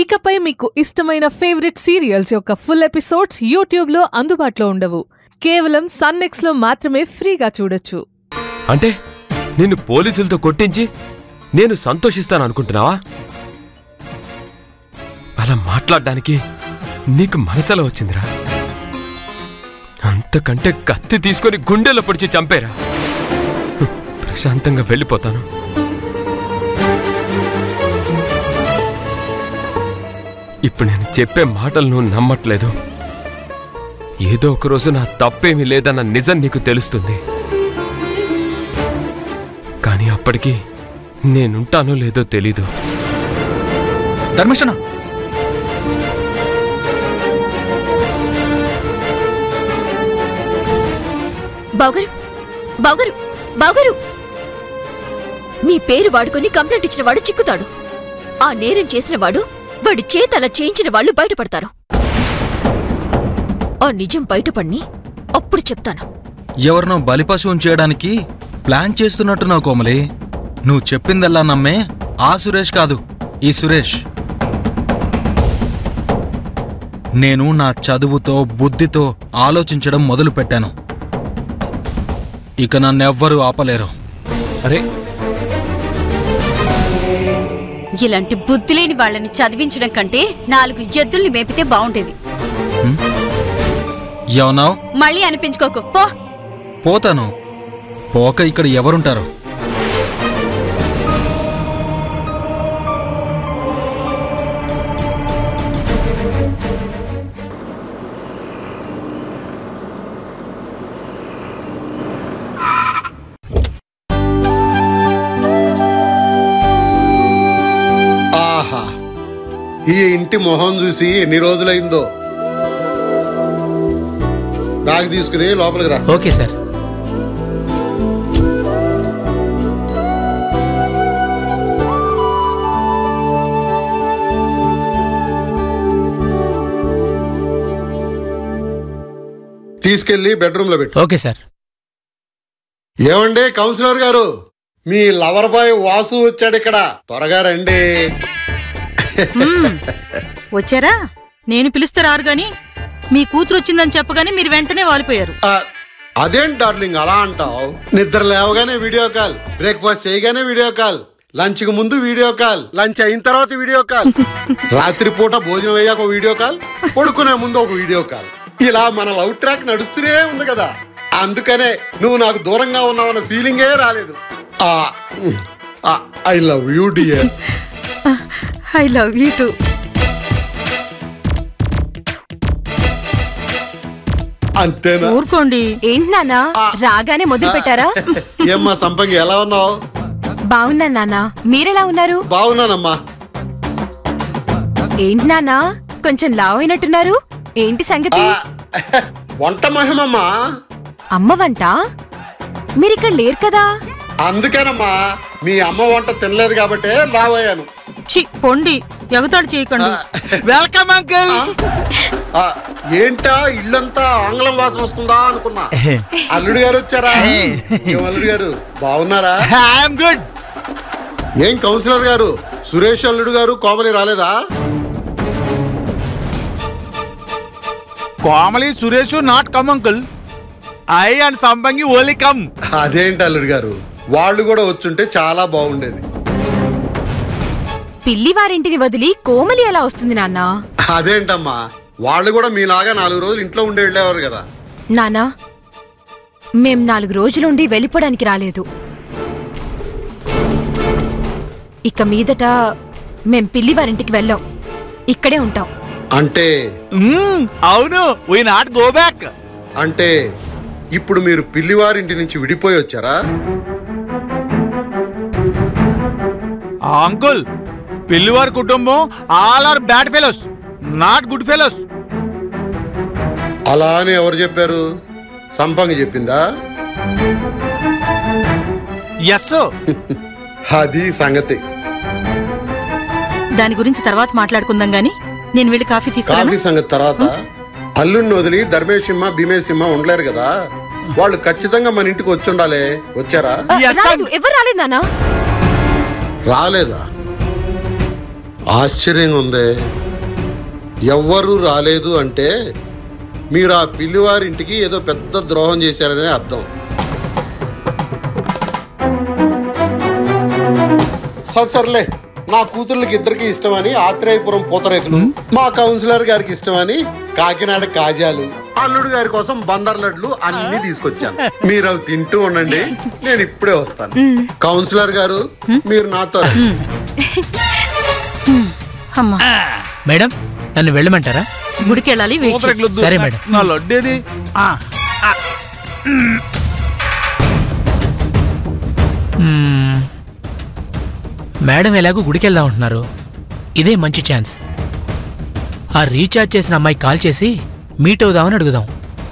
ఇకపై మీకు ఇష్టమైన ఫేవరెట్ సీరియల్స్ యొక్క ఫుల్ ఎపిసోడ్స్ యూట్యూబ్లో అందుబాటులో ఉండవు. కేవలం సన్నెక్స్లో మాత్రమే ఫ్రీగా చూడొచ్చు. అంటే నిన్ను పోలీసులతో కొట్టించి నేను సంతోషిస్తాను అనుకుంటున్నావా? అలా మాట్లాడడానికి నీకు మనసులో వచ్చిందిరా? అంతకంటే కత్తి తీసుకొని గుండెల్లో పొడిచి చంపేరా. ప్రశాంతంగా వెళ్ళిపోతాను. ఇప్పుడు నేను చెప్పే మాటలు నువ్వు నమ్మట్లేదు. ఏదో ఒకరోజు నా తప్పేమీ లేదన్న నిజం నీకు తెలుస్తుంది. కానీ అప్పటికి నేనుంటానో లేదో తెలీదు. ధర్మేశన, బావగారు బావగారు బావగారు, మీ పేరు వాడుకొని కంప్లైంట్ ఇచ్చిన వాడు చిక్కుతాడు. ఆ నేరం చేసిన వాడు, వాడి చేతలా చేయించిన వాళ్ళు బయటపడతారు. ఆ నిజం బయటపడిని అప్పుడు చెప్తాను. ఎవరినో బలిపశువుని చేయడానికి ప్లాన్ చేస్తున్నట్టున్నావు కోమలి. నువ్వు చెప్పిందల్లా నమ్మే ఆ సురేష్ కాదు, ఈ సురేష్. నేను నా చదువుతో బుద్ధితో ఆలోచించడం మొదలు పెట్టాను. ఇక నన్నెవ్వరూ ఆపలేరు. అరే, ఇలాంటి బుద్ధి లేని వాళ్ళని చదివించడం కంటే 4 ఎద్దుల్ని మేపితే బాగుండేది. ఏమన్నావు? మళ్ళీ అనిపించుకోకు, పో. పోతాను. పోక ఇక్కడ ఎవరుంటారు? ఈ ఇంటి మొహం చూసి ఎన్ని రోజులైందో. బ్యాగ్ తీసుకుని లోపలికి రా. Okay sir. తీసుకెళ్లి బెడ్రూమ్ లో పెట్టు. Okay sir. ఏమండి కౌన్సిలర్ గారు, మీ లవర్ బాయ్ వాసు వచ్చాడు ఇక్కడ, త్వరగా రండి. వచ్చారా? నేను పిలిస్తే రారు గాని మీ కూతురు వచ్చిందని చెప్పగానే మీరు వెంటనే వాలిపోయారు. అదేంటి డార్లింగ్ అలా అంటావు? నిద్ర లేవగానే వీడియో కాల్, బ్రేక్ఫాస్ట్ చేయగానే వీడియో కాల్, లంచ్ కు ముందు వీడియో కాల్, లంచ్ అయిన తర్వాత వీడియో కాల్, రాత్రిపూట భోజనం అయ్యాక ఒక వీడియో కాల్, పడుకునే ముందు ఒక వీడియో కాల్. ఇలా మన లవ్ ట్రాక్ నడుస్తూనే ఉంది కదా. అందుకనే నువ్వు నాకు దూరంగా ఉన్నావన్న ఫీలింగే రాలేదు. I love you dear. I love you to. అంతేనా? ఊరుకోండి. ఏంటి నాన్నా, రాగానే మొదలు పెట్టారా? ఏమ్మా సంపంగి, ఎలా ఉన్నావు? బాగున్నా నాన్నా, మీరెలా ఉన్నారు? బాగున్నానమ్మా. ఏంటి నాన్నా, కొంచెం లావు అయినట్టున్నారు, ఏంటి సంగతి? వంట మహిమమ్మా. అమ్మ వంట? మీరిక్కడ లేరు కదా. అందుకేనమ్మా, మీ అమ్మ వంట తినలేదు కాబట్టి లావయ్యాను. చి పొండి, ఎగతాడు చేయకండి. Welcome uncle. ఏంటా ఇల్లంతా ఆంగ్లం వాసన వస్తుందా అనుకున్నా. అల్లుడు గారు వచ్చారా? అల్లుడు గారు బాగున్నారా? I'm good. ఏం కౌన్సిలర్ గారు, సురేష్ అల్లుడు గారు కోమలి రాలేదా? Komali Suresh not come uncle. I and సంపంగి ఓన్లీ కమ్. అదేంటి అల్లుడు గారు, వాళ్ళు కూడా వచ్చుంటే చాలా బాగుండేది. పిల్లివారింటిని వదిలి కోమలి ఎలా వస్తుంది నాన్న? అదేంటమ్మా, వాళ్ళు కూడా మీలాగా 4 రోజులు ఇంట్లో ఉండి వెళ్ళేవారు కదా. నానా, మేం 4 రోజులుండి వెళ్ళిపోవడానికి రాలేదు. ఇక మీదట మేం పిల్లివారింటికి వెళ్ళాం, ఇక్కడే ఉంటాం. అంటే? అవును, వీ నాట్ గో బ్యాక్. అంటే ఇప్పుడు మీరు పిల్లివారింటి నుంచి విడిపోయి వచ్చారా? అంకుల్, పిల్లివారి కుటుంబం all are bad fellows, not good fellows. అలా అని ఎవరు చెప్పారు? సంపంగి చెప్పిందా? ఎస్. అది సంగతి. దాని గురించి తర్వాత మాట్లాడుకుందాం గాని నేను వెళ్ళి కాఫీ తీసుకురా. కాఫీ సంగతి తర్వాత. అల్లుడిని వదిలి ధర్మేశిమ్మ భీమేశిమ్మ ఉండలేరు కదా, వాళ్ళు ఖచ్చితంగా మన ఇంటికి వచ్చి ఉండాలి. వచ్చారా? ఎవరు రాలేదు నానా. రాలేదా? ఆశ్చర్యంగా ఉంది. ఎవ్వరూ రాలేదు అంటే మీరు ఆ పిల్లివారింటికి ఏదో పెద్ద ద్రోహం చేశారనే అర్థం. సర్లే, నా కూతుర్లకి ఇద్దరికి ఇష్టమని ఆత్రేయపురం పూతరేకులు, మా కౌన్సిలర్ గారికి ఇష్టమని కాకినాడ కాజాలు, అల్లుడు గారి కోసం బందర్ లడ్లు అన్ని తీసుకొచ్చాను. మీరు అవి తింటూ ఉండండి, నేను ఇప్పుడే వస్తాను. కౌన్సిలర్ గారు, మీరు నాతో మేడం, నన్ను వెళ్ళమంటారా? గుడికి వెళ్ళాలి. సరే మేడం. నా లడ్డేది? మేడం ఎలాగో గుడికి వెళ్దాం ఉంటున్నారు, ఇదే మంచి ఛాన్స్. ఆ రీఛార్జ్ చేసిన అమ్మాయి కాల్ చేసి మీట్ అవుదామని అడుగుదాం.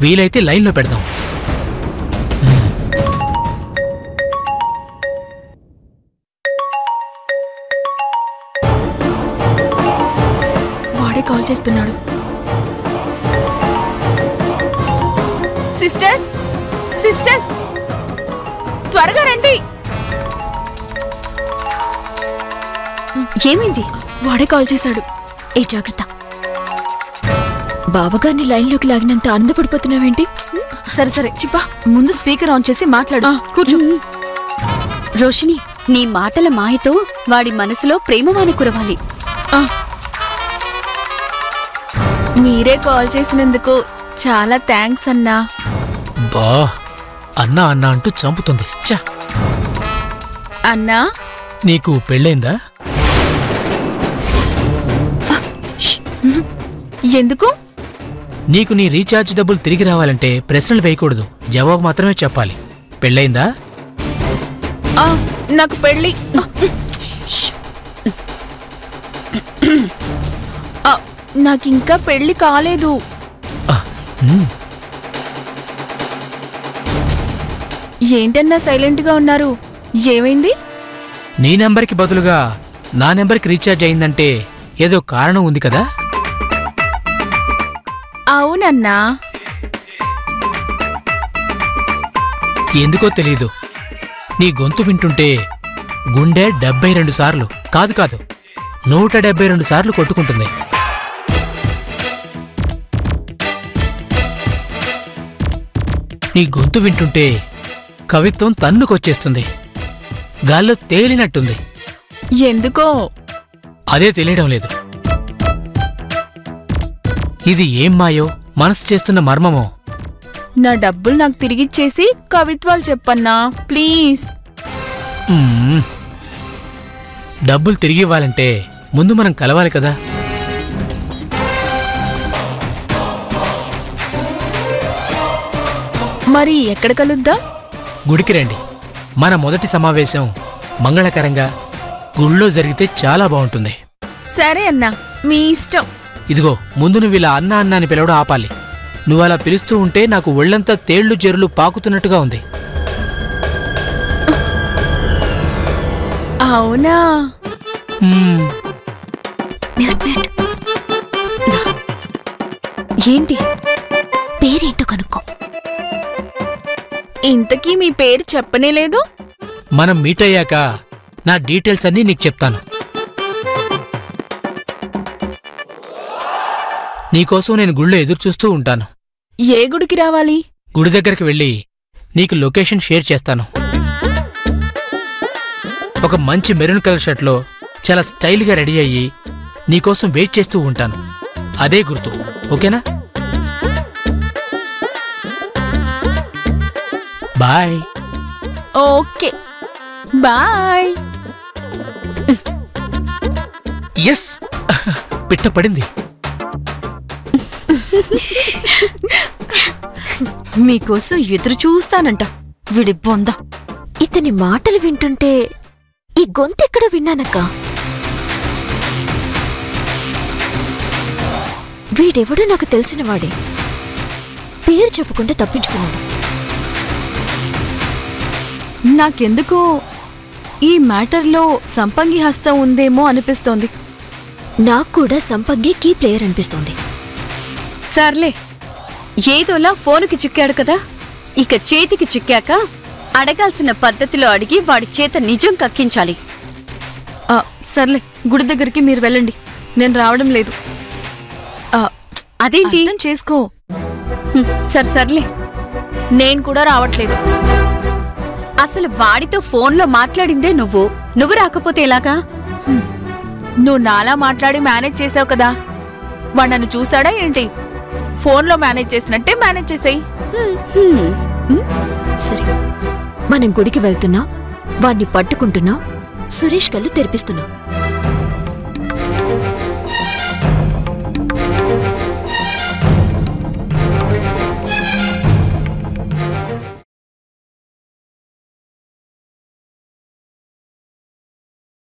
వీలైతే లైన్లో పెడదాం. వాడే కాల్ చేస్తున్నాడు. సిస్టర్స్, సిస్టర్స్, త్వరగా రండి. ఏమైంది? వాడే కాల్ చేశాడు. ఏ జాగ్రత్త. బావగారిని లైన్లోకి లాగినంత ఆనందపడిపోతున్నావేంటి? సరే సరే చిప్పా, ముందు స్పీకర్ ఆన్ చేసి మాట్లాడు. కూర్చో. రోషిని, నీ మాటల మాయతో వాడి మనసులో ప్రేమవాన కురవాలి. మీరే కాల్ చేసినందుకు చాలా థ్యాంక్స్ అన్నా. బా, అన్నా అన్నా అంటూ చంపుతుంది. చా, అన్నా నీకు పెళ్ళైందా? ఎందుకు? నీకు నీ రీఛార్జ్ డబ్బులు తిరిగి రావాలంటే ప్రశ్నలు వేయకూడదు, జవాబు మాత్రమే చెప్పాలి. పెళ్ళైందా? నాకు పెళ్ళి నాకింకా పెళ్లి కాలేదు. ఏంటన్నా సైలెంట్ గా ఉన్నారు? ఏమైంది? నీ నెంబర్కి బదులుగా నా నెంబర్కి రీఛార్జ్ అయిందంటే ఏదో కారణం ఉంది కదా? అవునన్నా. ఎందుకో తెలీదు, నీ గొంతు వింటుంటే గుండె 72 సార్లు కాదు 172 సార్లు కొట్టుకుంటుంది. నీ గొంతు వింటుంటే కవిత్వం తన్నుకొచ్చేస్తుంది, గాల్లో తేలినట్టుంది. ఎందుకో అదే తెలియడం లేదు. ఇది ఏం మాయో, మనసు చేస్తున్న మర్మమో. నా డబ్బులు నాకు తిరిగిచ్చేసి కవిత్వాలు చెప్పన్నా ప్లీజ్. డబ్బులు తిరిగి ఇవ్వాలంటే ముందు మనం కలవాలి కదా. మరి ఎక్కడ కలుద్దాం? గుడికి రండి. మన మొదటి సమావేశం మంగళకరంగా గుళ్ళో జరిగితే చాలా బాగుంటుంది. సరే అన్నా, మీ ఇష్టం. ఇదిగో, ముందు నువ్వు ఇలా అన్నా అన్నా అని పిలవడం ఆపాలి. నువ్వు అలా పిలుస్తూ ఉంటే నాకు ఒళ్ళంతా తేళ్లు జెర్లు పాకుతున్నట్టుగా ఉంది. అవునా? ఏంటి? పేరేంటో కనుక్కో. ఇంతకీ మీ పేరు చెప్పనే లేదు? మనం మీట్ అయ్యాక నా డీటెయిల్స్ అన్నీ నీకు చెప్తాను. నీకోసం నేను గుళ్ళో ఎదురుచూస్తూ ఉంటాను. ఏ గుడికి రావాలి? గుడి దగ్గరికి వెళ్ళి నీకు లొకేషన్ షేర్ చేస్తాను. ఒక మంచి మెరూన్ కలర్ షర్ట్లో చాలా స్టైల్గా రెడీ అయ్యి నీకోసం వెయిట్ చేస్తూ ఉంటాను. అదే గుర్తు, ఓకేనా? బాయ్. Okay, bye. ఎస్, పిట్ట పడింది. మీకోసం ఎదురు చూస్తానంట వీడి బొంద. ఇతని మాటలు వింటుంటే ఈ గొంతెక్కడ విన్నానక్క. వీడెవడో నాకు తెలిసినవాడే. పేరు చెప్పకుండా తప్పించుకున్నాడు. నాకెందుకో ఈ మ్యాటర్లో సంపంగి హస్తం ఉందేమో అనిపిస్తోంది. నాకు కూడా సంపంగి కీ ప్లేయర్ అనిపిస్తోంది. సర్లే, ఏదోలా ఫోనుకి చిక్కాడు కదా, ఇక చేతికి చిక్కాక అడగాల్సిన పద్ధతిలో అడిగి వాడి చేత నిజం కక్కించాలి. సర్లే, గుడి దగ్గరికి మీరు వెళ్ళండి, నేను రావడం లేదు. అదేంటి? అర్థం చేసుకో. సర్లే. నేను కూడా రావట్లేదు. అసలు వాడితో ఫోన్లో మాట్లాడిందే నువ్వు రాకపోతే ఎలాగా? నువ్వు నాలా మాట్లాడి మేనేజ్ చేసావు కదా, వాడు నన్ను చూసాడా ఏంటి? ఫోన్లో మేనేజ్ చేసినట్టే మేనేజ్ చేసాయి. సరే, మనం గుడికి వెళ్తున్నాం, వాణ్ణి పట్టుకుంటున్నాం, సురేష్ కళ్ళు తెరిపిస్తున్నాం.